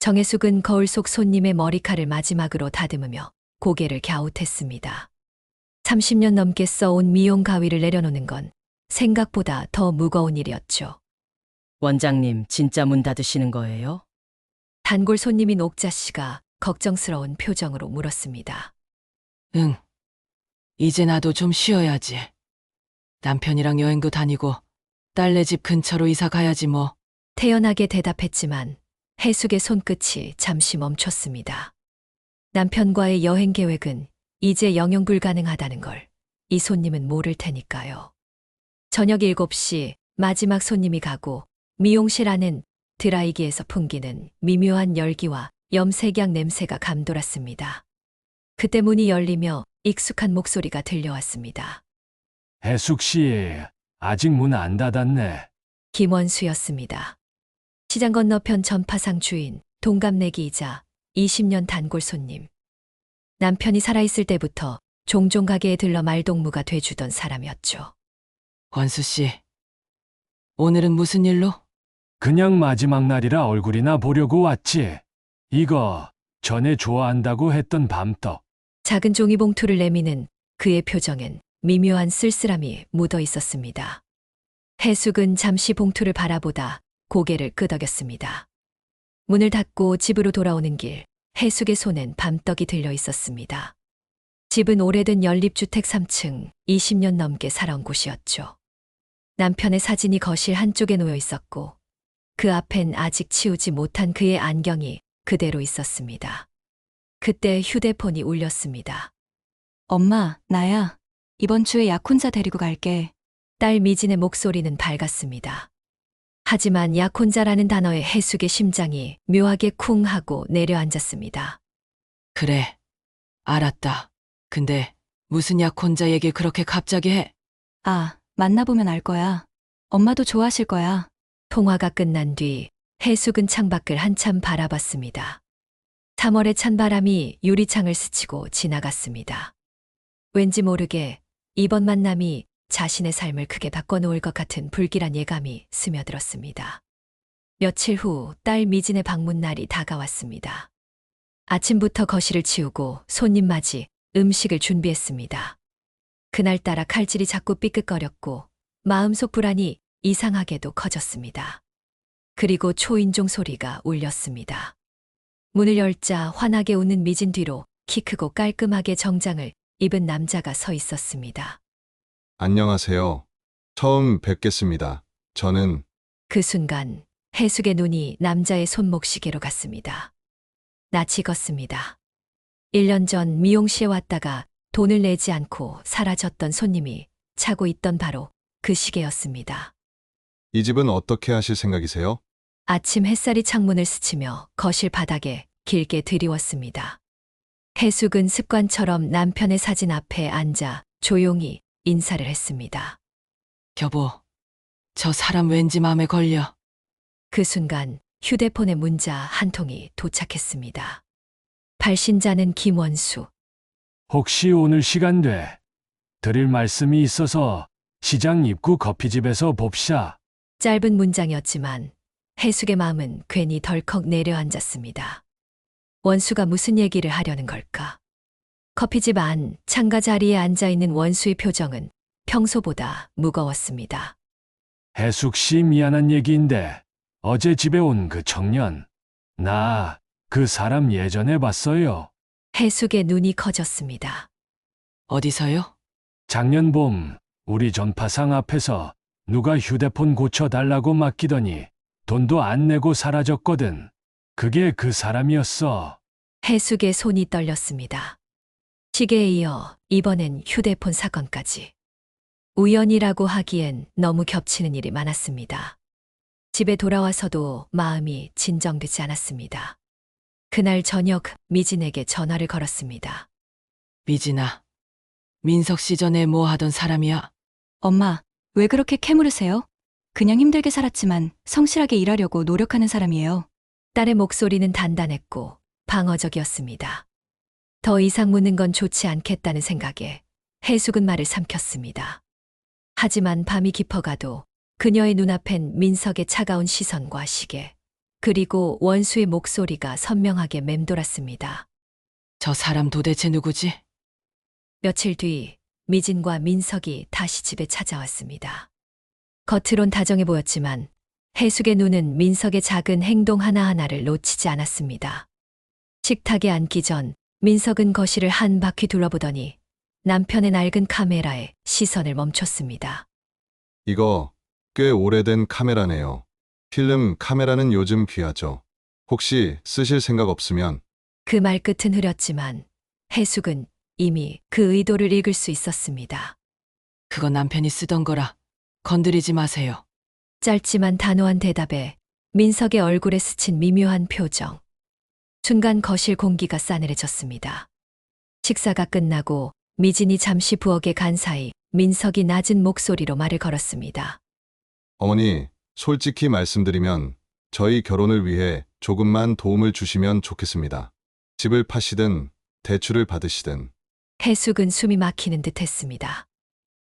정혜숙은 거울 속 손님의 머리칼을 마지막으로 다듬으며 고개를 갸웃했습니다. 30년 넘게 써온 미용 가위를 내려놓는 건 생각보다 더 무거운 일이었죠. 원장님, 진짜 문 닫으시는 거예요? 단골 손님인 옥자 씨가 걱정스러운 표정으로 물었습니다. 응. 이제 나도 좀 쉬어야지. 남편이랑 여행도 다니고 딸네 집 근처로 이사 가야지 뭐. 태연하게 대답했지만 해숙의 손끝이 잠시 멈췄습니다. 남편과의 여행 계획은 이제 영영 불가능하다는 걸 이 손님은 모를 테니까요. 저녁 7시 마지막 손님이 가고 미용실 안은 드라이기에서 풍기는 미묘한 열기와 염색약 냄새가 감돌았습니다. 그때 문이 열리며 익숙한 목소리가 들려왔습니다. 해숙 씨, 아직 문 안 닫았네. 김원수였습니다. 시장 건너편 전파상 주인, 동갑내기이자 20년 단골 손님. 남편이 살아있을 때부터 종종 가게에 들러 말동무가 돼주던 사람이었죠. 원수 씨, 오늘은 무슨 일로? 그냥 마지막 날이라 얼굴이나 보려고 왔지. 이거 전에 좋아한다고 했던 밤떡. 작은 종이봉투를 내미는 그의 표정엔 미묘한 쓸쓸함이 묻어 있었습니다. 해숙은 잠시 봉투를 바라보다 고개를 끄덕였습니다. 문을 닫고 집으로 돌아오는 길, 해숙의 손엔 밤떡이 들려 있었습니다. 집은 오래된 연립주택 3층, 20년 넘게 살아온 곳이었죠. 남편의 사진이 거실 한쪽에 놓여 있었고 그 앞엔 아직 치우지 못한 그의 안경이 그대로 있었습니다. 그때 휴대폰이 울렸습니다. 엄마, 나야. 이번 주에 약혼자 데리고 갈게. 딸 미진의 목소리는 밝았습니다. 하지만 약혼자라는 단어에 해숙의 심장이 묘하게 쿵 하고 내려앉았습니다. 그래. 알았다. 근데 무슨 약혼자 얘기 그렇게 갑자기 해? 아, 만나보면 알 거야. 엄마도 좋아하실 거야. 통화가 끝난 뒤 해숙은 창밖을 한참 바라봤습니다. 3월의 찬바람이 유리창을 스치고 지나갔습니다. 왠지 모르게 이번 만남이 자신의 삶을 크게 바꿔놓을 것 같은 불길한 예감이 스며들었습니다. 며칠 후 딸 미진의 방문날이 다가왔습니다. 아침부터 거실을 치우고 손님 맞이 음식을 준비했습니다. 그날따라 칼질이 자꾸 삐끗거렸고 마음속 불안이 이상하게도 커졌습니다. 그리고 초인종 소리가 울렸습니다. 문을 열자 환하게 웃는 미진 뒤로 키 크고 깔끔하게 정장을 입은 남자가 서 있었습니다. 안녕하세요. 처음 뵙겠습니다. 저는 그 순간 해숙의 눈이 남자의 손목시계로 갔습니다. 낯이 익었습니다. 1년 전 미용실에 왔다가 돈을 내지 않고 사라졌던 손님이 차고 있던 바로 그 시계였습니다. 이 집은 어떻게 하실 생각이세요? 아침 햇살이 창문을 스치며 거실 바닥에 길게 드리웠습니다. 해숙은 습관처럼 남편의 사진 앞에 앉아 조용히 인사를 했습니다. 여보, 저 사람 왠지 마음에 걸려. 그 순간 휴대폰의 문자 한 통이 도착했습니다. 발신자는 김원수. 혹시 오늘 시간 돼? 드릴 말씀이 있어서 시장 입구 커피집에서 봅시다. 짧은 문장이었지만 해숙의 마음은 괜히 덜컥 내려앉았습니다. 원수가 무슨 얘기를 하려는 걸까? 커피집 안 창가 자리에 앉아있는 원수의 표정은 평소보다 무거웠습니다. 해숙 씨 미안한 얘기인데 어제 집에 온 그 청년. 나 그 사람 예전에 봤어요. 해숙의 눈이 커졌습니다. 어디서요? 작년 봄 우리 전파상 앞에서 누가 휴대폰 고쳐달라고 맡기더니 돈도 안 내고 사라졌거든. 그게 그 사람이었어. 해숙의 손이 떨렸습니다. 시계에 이어 이번엔 휴대폰 사건까지. 우연이라고 하기엔 너무 겹치는 일이 많았습니다. 집에 돌아와서도 마음이 진정되지 않았습니다. 그날 저녁 미진에게 전화를 걸었습니다. 미진아. 민석 씨 전에 뭐 하던 사람이야? 엄마, 왜 그렇게 캐물으세요? 그냥 힘들게 살았지만 성실하게 일하려고 노력하는 사람이에요. 딸의 목소리는 단단했고 방어적이었습니다. 더 이상 묻는 건 좋지 않겠다는 생각에 해숙은 말을 삼켰습니다. 하지만 밤이 깊어가도 그녀의 눈앞엔 민석의 차가운 시선과 시계, 그리고 원수의 목소리가 선명하게 맴돌았습니다. 저 사람 도대체 누구지? 며칠 뒤 미진과 민석이 다시 집에 찾아왔습니다. 겉으론 다정해 보였지만 해숙의 눈은 민석의 작은 행동 하나하나를 놓치지 않았습니다. 식탁에 앉기 전 민석은 거실을 한 바퀴 둘러보더니 남편의 낡은 카메라에 시선을 멈췄습니다. 이거 꽤 오래된 카메라네요. 필름 카메라는 요즘 귀하죠. 혹시 쓰실 생각 없으면 그 말끝은 흐렸지만 해숙은 이미 그 의도를 읽을 수 있었습니다. 그건 남편이 쓰던 거라 건드리지 마세요. 짧지만 단호한 대답에 민석의 얼굴에 스친 미묘한 표정. 순간 거실 공기가 싸늘해졌습니다. 식사가 끝나고 미진이 잠시 부엌에 간 사이 민석이 낮은 목소리로 말을 걸었습니다. 어머니, 솔직히 말씀드리면 저희 결혼을 위해 조금만 도움을 주시면 좋겠습니다. 집을 파시든 대출을 받으시든. 해숙은 숨이 막히는 듯 했습니다.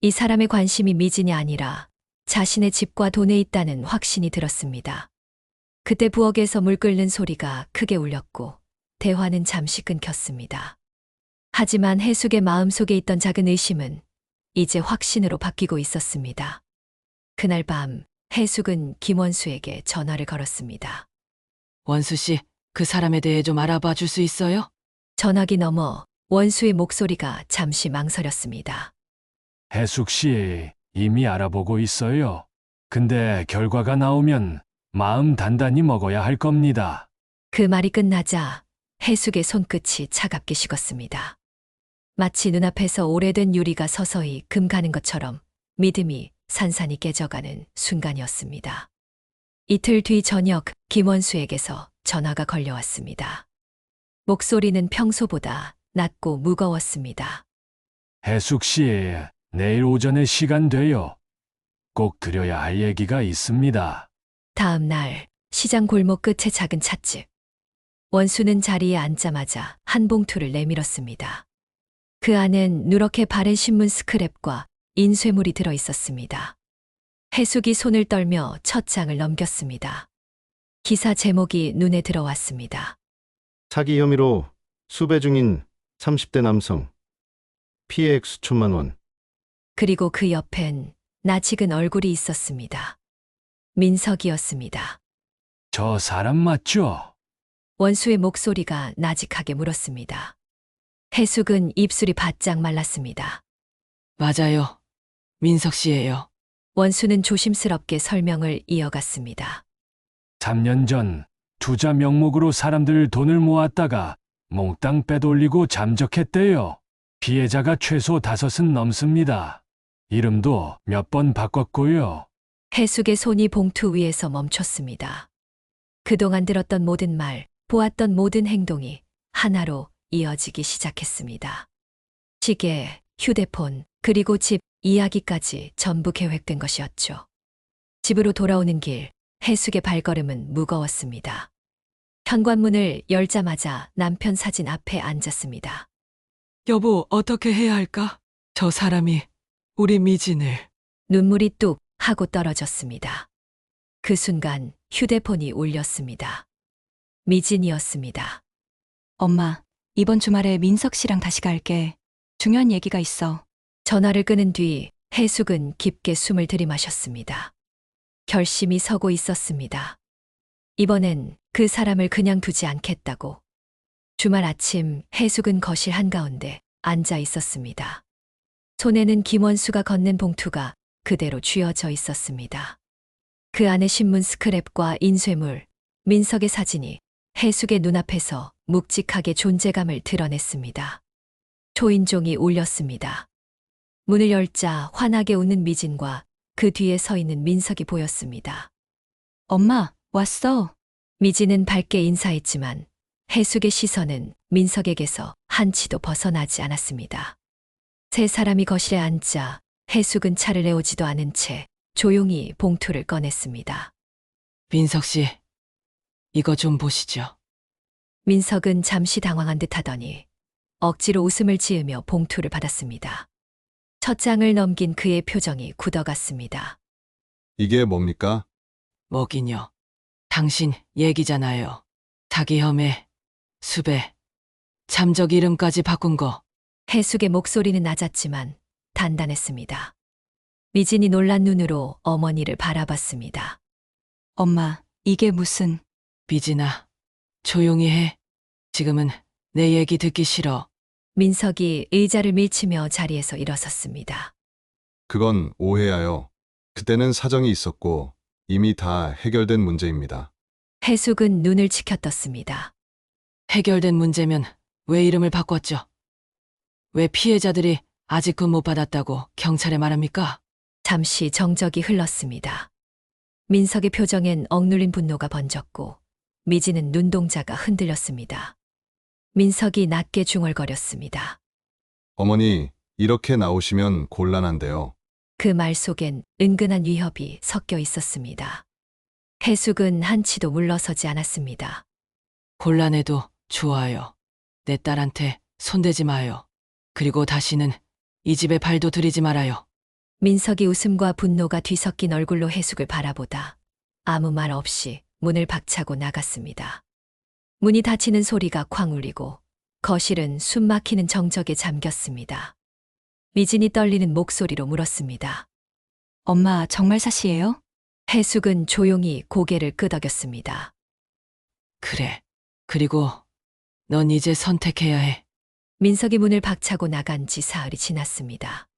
이 사람의 관심이 미진이 아니라 자신의 집과 돈에 있다는 확신이 들었습니다. 그때 부엌에서 물 끓는 소리가 크게 울렸고 대화는 잠시 끊겼습니다. 하지만 해숙의 마음속에 있던 작은 의심은 이제 확신으로 바뀌고 있었습니다. 그날 밤 해숙은 김원수에게 전화를 걸었습니다. 원수 씨, 그 사람에 대해 좀 알아봐 줄 수 있어요? 전화기 너머 원수의 목소리가 잠시 망설였습니다. 해숙 씨 이미 알아보고 있어요. 근데 결과가 나오면 마음 단단히 먹어야 할 겁니다. 그 말이 끝나자 해숙의 손끝이 차갑게 식었습니다. 마치 눈앞에서 오래된 유리가 서서히 금 가는 것처럼 믿음이 산산이 깨져가는 순간이었습니다. 이틀 뒤 저녁 김원수에게서 전화가 걸려왔습니다. 목소리는 평소보다 낮고 무거웠습니다. 해숙 씨 내일 오전에 시간 돼요. 꼭 드려야 할 얘기가 있습니다. 다음 날 시장 골목 끝의 작은 찻집. 원수는 자리에 앉자마자 한 봉투를 내밀었습니다. 그 안엔 누렇게 바른 신문 스크랩과 인쇄물이 들어 있었습니다. 해숙이 손을 떨며 첫 장을 넘겼습니다. 기사 제목이 눈에 들어왔습니다. 사기 혐의로 수배 중인 30대 남성. 피해액 수천만 원. 그리고 그 옆엔 낯익은 얼굴이 있었습니다. 민석이었습니다. 저 사람 맞죠? 원수의 목소리가 나직하게 물었습니다. 해숙은 입술이 바짝 말랐습니다. 맞아요. 민석 씨예요. 원수는 조심스럽게 설명을 이어갔습니다. 3년 전 투자 명목으로 사람들 돈을 모았다가 몽땅 빼돌리고 잠적했대요. 피해자가 최소 5은 넘습니다. 이름도 몇 번 바꿨고요. 해숙의 손이 봉투 위에서 멈췄습니다. 그동안 들었던 모든 말, 보았던 모든 행동이 하나로 이어지기 시작했습니다. 시계, 휴대폰, 그리고 집, 이야기까지 전부 계획된 것이었죠. 집으로 돌아오는 길, 해숙의 발걸음은 무거웠습니다. 현관문을 열자마자 남편 사진 앞에 앉았습니다. 여보, 어떻게 해야 할까? 저 사람이 우리 미진을. 눈물이 뚝 하고 떨어졌습니다. 그 순간 휴대폰이 울렸습니다. 미진이었습니다. 엄마, 이번 주말에 민석 씨랑 다시 갈게. 중요한 얘기가 있어. 전화를 끊은 뒤 해숙은 깊게 숨을 들이마셨습니다. 결심이 서고 있었습니다. 이번엔 그 사람을 그냥 두지 않겠다고. 주말 아침 해숙은 거실 한가운데 앉아 있었습니다. 손에는 김원수가 건넨 봉투가 그대로 쥐어져 있었습니다. 그 안에 신문 스크랩과 인쇄물, 민석의 사진이 해숙의 눈앞에서 묵직하게 존재감을 드러냈습니다. 초인종이 울렸습니다. 문을 열자 환하게 웃는 미진과 그 뒤에 서 있는 민석이 보였습니다. 엄마, 왔어. 미진은 밝게 인사했지만 해숙의 시선은 민석에게서 한치도 벗어나지 않았습니다. 세 사람이 거실에 앉자 해숙은 차를 내오지도 않은 채 조용히 봉투를 꺼냈습니다. 민석 씨, 이거 좀 보시죠. 민석은 잠시 당황한 듯 하더니 억지로 웃음을 지으며 봉투를 받았습니다. 첫 장을 넘긴 그의 표정이 굳어갔습니다. 이게 뭡니까? 뭐긴요. 당신 얘기잖아요. 사기 혐의, 수배, 잠적 이름까지 바꾼 거. 해숙의 목소리는 낮았지만 단단했습니다. 미진이 놀란 눈으로 어머니를 바라봤습니다. 엄마, 이게 무슨... 미진아, 조용히 해. 지금은 내 얘기 듣기 싫어. 민석이 의자를 밀치며 자리에서 일어섰습니다. 그건 오해야요. 그때는 사정이 있었고 이미 다 해결된 문제입니다. 해숙은 눈을 치켜떴습니다. 해결된 문제면 왜 이름을 바꿨죠? 왜 피해자들이 아직 돈 못 받았다고 경찰에 말합니까? 잠시 정적이 흘렀습니다. 민석의 표정엔 억눌린 분노가 번졌고 미진은 눈동자가 흔들렸습니다. 민석이 낮게 중얼거렸습니다. 어머니, 이렇게 나오시면 곤란한데요. 그 말 속엔 은근한 위협이 섞여 있었습니다. 해숙은 한치도 물러서지 않았습니다. 곤란해도 좋아요. 내 딸한테 손대지 마요. 그리고 다시는 이 집에 발도 들이지 말아요. 민석이 웃음과 분노가 뒤섞인 얼굴로 해숙을 바라보다 아무 말 없이 문을 박차고 나갔습니다. 문이 닫히는 소리가 쾅 울리고 거실은 숨 막히는 정적에 잠겼습니다. 미진이 떨리는 목소리로 물었습니다. 엄마, 정말 사시예요? 해숙은 조용히 고개를 끄덕였습니다. 그래. 그리고 넌 이제 선택해야 해. 민석이 문을 박차고 나간 지 사흘이 지났습니다.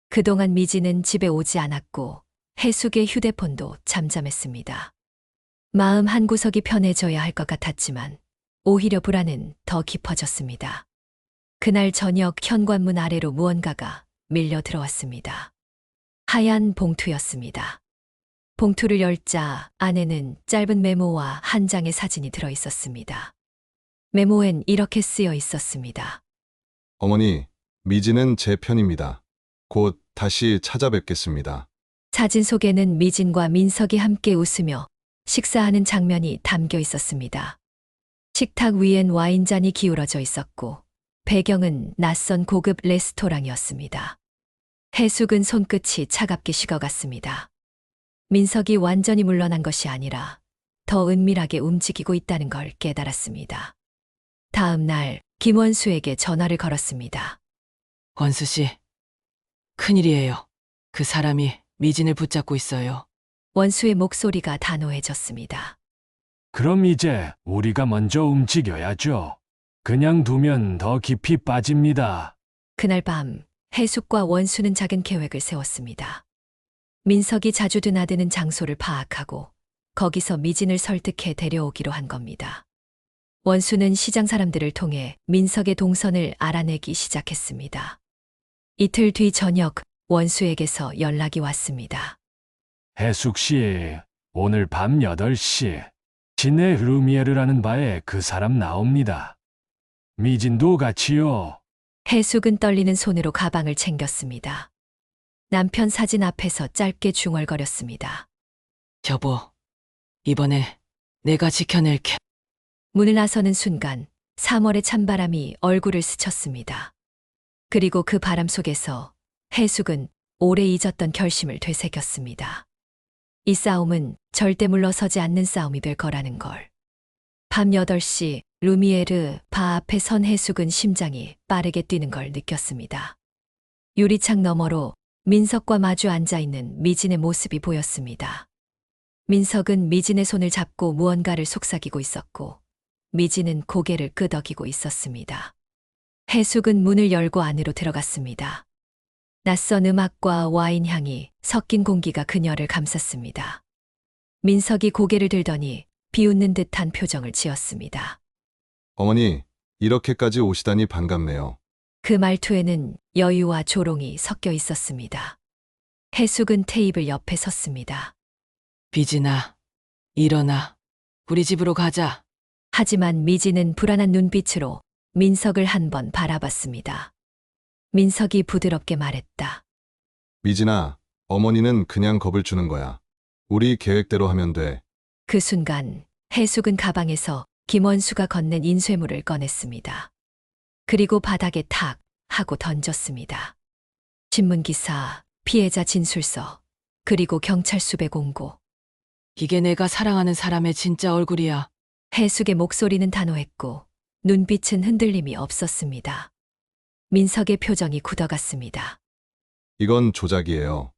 그동안 미진은 집에 오지 않았고 해숙의 휴대폰도 잠잠했습니다. 마음 한구석이 편해져야 할 것 같았지만 오히려 불안은 더 깊어졌습니다. 그날 저녁 현관문 아래로 무언가가 밀려 들어왔습니다. 하얀 봉투였습니다. 봉투를 열자 안에는 짧은 메모와 한 장의 사진이 들어 있었습니다. 메모엔 이렇게 쓰여 있었습니다. 어머니, 미진은 제 편입니다. 곧 다시 찾아뵙겠습니다. 사진 속에는 미진과 민석이 함께 웃으며 식사하는 장면이 담겨 있었습니다. 식탁 위엔 와인잔이 기울어져 있었고 배경은 낯선 고급 레스토랑이었습니다. 해숙은 손끝이 차갑게 식어갔습니다. 민석이 완전히 물러난 것이 아니라 더 은밀하게 움직이고 있다는 걸 깨달았습니다. 다음 날 김원수에게 전화를 걸었습니다. 원수 씨, 큰일이에요. 그 사람이 미진을 붙잡고 있어요. 원수의 목소리가 단호해졌습니다. 그럼 이제 우리가 먼저 움직여야죠. 그냥 두면 더 깊이 빠집니다. 그날 밤 해숙과 원수는 작은 계획을 세웠습니다. 민석이 자주 드나드는 장소를 파악하고 거기서 미진을 설득해 데려오기로 한 겁니다. 원수는 시장 사람들을 통해 민석의 동선을 알아내기 시작했습니다. 이틀 뒤 저녁 원수에게서 연락이 왔습니다. 해숙 씨, 오늘 밤 8시 시내 루미에르라는 바에 그 사람 나옵니다. 미진도 같이요. 해숙은 떨리는 손으로 가방을 챙겼습니다. 남편 사진 앞에서 짧게 중얼거렸습니다. 여보, 이번엔 내가 지켜낼게. 문을 나서는 순간 3월의 찬바람이 얼굴을 스쳤습니다. 그리고 그 바람 속에서 해숙은 오래 잊었던 결심을 되새겼습니다. 이 싸움은 절대 물러서지 않는 싸움이 될 거라는 걸. 밤 8시 루미에르 바 앞에 선 해숙은 심장이 빠르게 뛰는 걸 느꼈습니다. 유리창 너머로 민석과 마주 앉아있는 미진의 모습이 보였습니다. 민석은 미진의 손을 잡고 무언가를 속삭이고 있었고 미진은 고개를 끄덕이고 있었습니다. 해숙은 문을 열고 안으로 들어갔습니다. 낯선 음악과 와인 향이 섞인 공기가 그녀를 감쌌습니다. 민석이 고개를 들더니 비웃는 듯한 표정을 지었습니다. 어머니, 이렇게까지 오시다니 반갑네요. 그 말투에는 여유와 조롱이 섞여 있었습니다. 해숙은 테이블 옆에 섰습니다. 미진아, 일어나. 우리 집으로 가자. 하지만 미진은 불안한 눈빛으로 민석을 한 번 바라봤습니다. 민석이 부드럽게 말했다. 미진아, 어머니는 그냥 겁을 주는 거야. 우리 계획대로 하면 돼. 그 순간 해숙은 가방에서 김원수가 건넨 인쇄물을 꺼냈습니다. 그리고 바닥에 탁 하고 던졌습니다. 신문기사, 피해자 진술서, 그리고 경찰 수배 공고. 이게 내가 사랑하는 사람의 진짜 얼굴이야. 해숙의 목소리는 단호했고 눈빛은 흔들림이 없었습니다. 민석의 표정이 굳어갔습니다. 이건 조작이에요.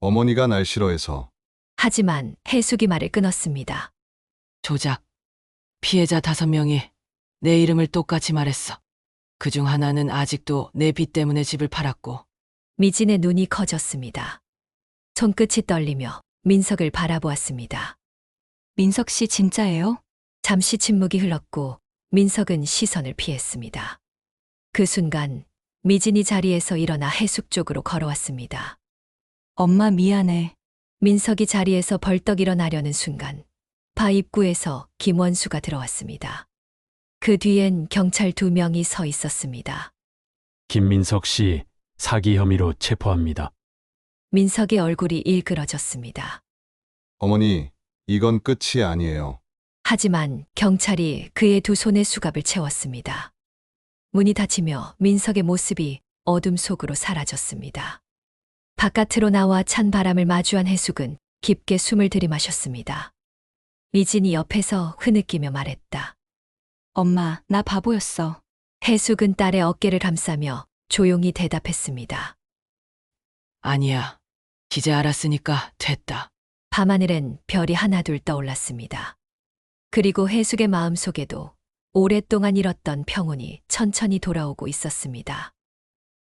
어머니가 날 싫어해서. 하지만 해숙이 말을 끊었습니다. 조작. 피해자 5명이 내 이름을 똑같이 말했어. 그중 하나는 아직도 내 빚 때문에 집을 팔았고, 미진의 눈이 커졌습니다. 손끝이 떨리며 민석을 바라보았습니다. 민석 씨 진짜예요? 잠시 침묵이 흘렀고 민석은 시선을 피했습니다. 그 순간 미진이 자리에서 일어나 해숙 쪽으로 걸어왔습니다. 엄마 미안해. 민석이 자리에서 벌떡 일어나려는 순간 바 입구에서 김원수가 들어왔습니다. 그 뒤엔 경찰 2명이 서 있었습니다. 김민석 씨 사기 혐의로 체포합니다. 민석의 얼굴이 일그러졌습니다. 어머니, 이건 끝이 아니에요. 하지만 경찰이 그의 2 손에 수갑을 채웠습니다. 문이 닫히며 민석의 모습이 어둠 속으로 사라졌습니다. 바깥으로 나와 찬 바람을 마주한 해숙은 깊게 숨을 들이마셨습니다. 미진이 옆에서 흐느끼며 말했다. 엄마, 나 바보였어. 해숙은 딸의 어깨를 감싸며 조용히 대답했습니다. 아니야. 이제 알았으니까 됐다. 밤하늘엔 별이 하나둘 떠올랐습니다. 그리고 해숙의 마음속에도 오랫동안 잃었던 평온이 천천히 돌아오고 있었습니다.